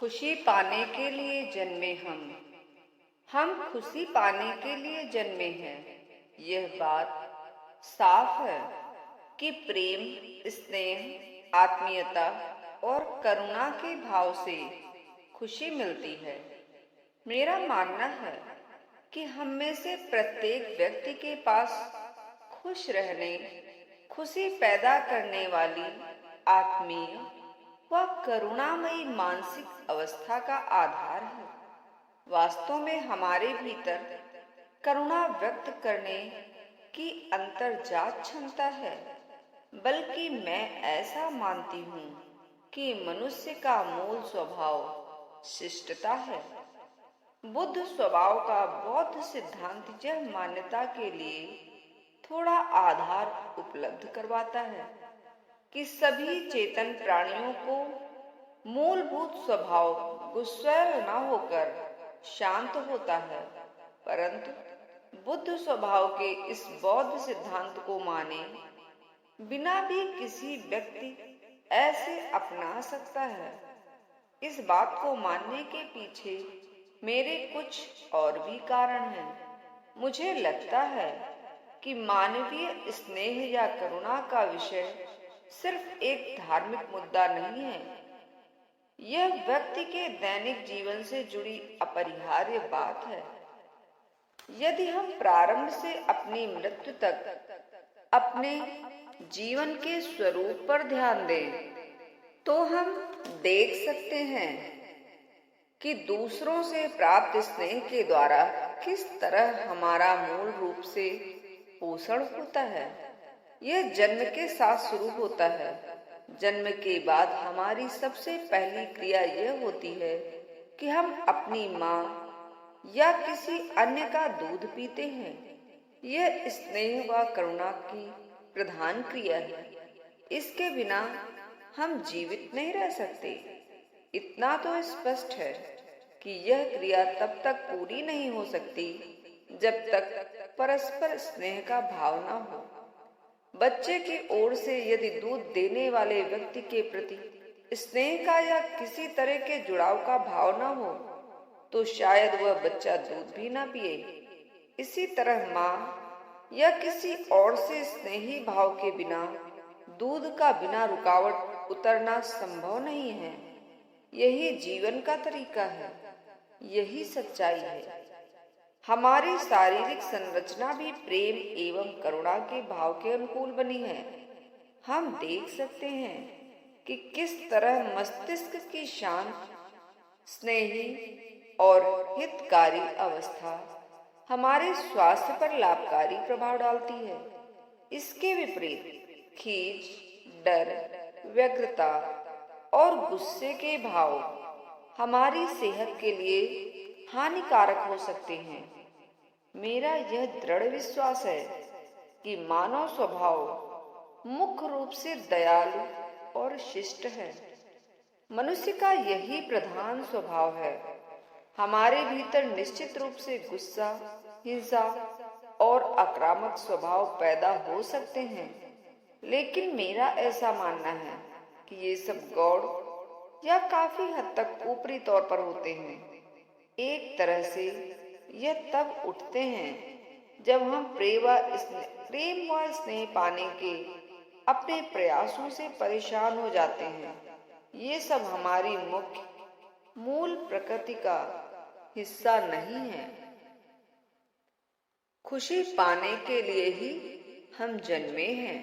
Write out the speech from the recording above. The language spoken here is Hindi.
खुशी पाने के लिए जन्मे हम खुशी पाने के लिए जन्मे हैं। यह बात साफ है कि प्रेम, स्नेह, आत्मीयता और करुणा के भाव से खुशी मिलती है। मेरा मानना है कि हम में से प्रत्येक व्यक्ति के पास खुश रहने, खुशी पैदा करने वाली आत्मीय व करुणामयी मानसिक अवस्था का आधार है। वास्तव में हमारे भीतर करुणा व्यक्त करने की अंतर्जात क्षमता है, बल्कि मैं ऐसा मानती हूँ कि मनुष्य का मूल स्वभाव शिष्टता है। बुद्ध स्वभाव का बौद्ध सिद्धांत यह मान्यता के लिए थोड़ा आधार उपलब्ध करवाता है कि सभी चेतन प्राणियों को मूलभूत स्वभाव गुस्सैल न होकर शांत होता है, परंतु बुद्ध स्वभाव के इस बौद्ध सिद्धांत को माने बिना भी किसी व्यक्ति ऐसे अपना सकता है। इस बात को मानने के पीछे मेरे कुछ और भी कारण हैं। मुझे लगता है कि मानवीय स्नेह या करुणा का विषय सिर्फ एक धार्मिक मुद्दा नहीं है। यह व्यक्ति के दैनिक जीवन से जुड़ी अपरिहार्य बात है। यदि हम प्रारंभ से अपनी मृत्यु तक अपने जीवन के स्वरूप पर ध्यान दें, तो हम देख सकते हैं कि दूसरों से प्राप्त स्नेह के द्वारा किस तरह हमारा मूल रूप से पोषण होता है। यह जन्म के साथ शुरू होता है। जन्म के बाद हमारी सबसे पहली क्रिया यह होती है कि हम अपनी माँ या किसी अन्य का दूध पीते हैं। यह स्नेह व करुणा की प्रधान क्रिया है। इसके बिना हम जीवित नहीं रह सकते। इतना तो स्पष्ट है कि यह क्रिया तब तक पूरी नहीं हो सकती जब तक परस्पर स्नेह का भाव न हो। बच्चे की ओर से यदि दूध देने वाले व्यक्ति के प्रति स्नेह का या किसी तरह के जुड़ाव का भाव न हो, तो शायद वह बच्चा दूध भी न पिए। इसी तरह माँ या किसी और से स्नेही भाव के बिना दूध का बिना रुकावट उतरना संभव नहीं है। यही जीवन का तरीका है, यही सच्चाई है। हमारी शारीरिक संरचना भी प्रेम एवं करुणा के भाव के अनुकूल बनी है। हम देख सकते हैं कि किस तरह मस्तिष्क की शांत, स्नेही और हितकारी अवस्था हमारे स्वास्थ्य पर लाभकारी प्रभाव डालती है। इसके विपरीत खींच, डर, व्यग्रता और गुस्से के भाव हमारी सेहत के लिए हानिकारक हो सकते हैं। मेरा यह दृढ़ विश्वास है कि मानव स्वभाव मुख्य रूप से दयालु और शिष्ट है। मनुष्य का यही प्रधान स्वभाव है। हमारे भीतर निश्चित रूप से गुस्सा, हिंसा और आक्रामक स्वभाव पैदा हो सकते हैं, लेकिन मेरा ऐसा मानना है कि ये सब गौण या काफी हद तक ऊपरी तौर पर होते हैं। एक तरह से यह तब उठते हैं जब हम प्रेम व स्नेह पाने के अपने प्रयासों से परेशान हो जाते हैं। ये सब हमारी मूल प्रकृति का हिस्सा नहीं है। खुशी पाने के लिए ही हम जन्मे हैं।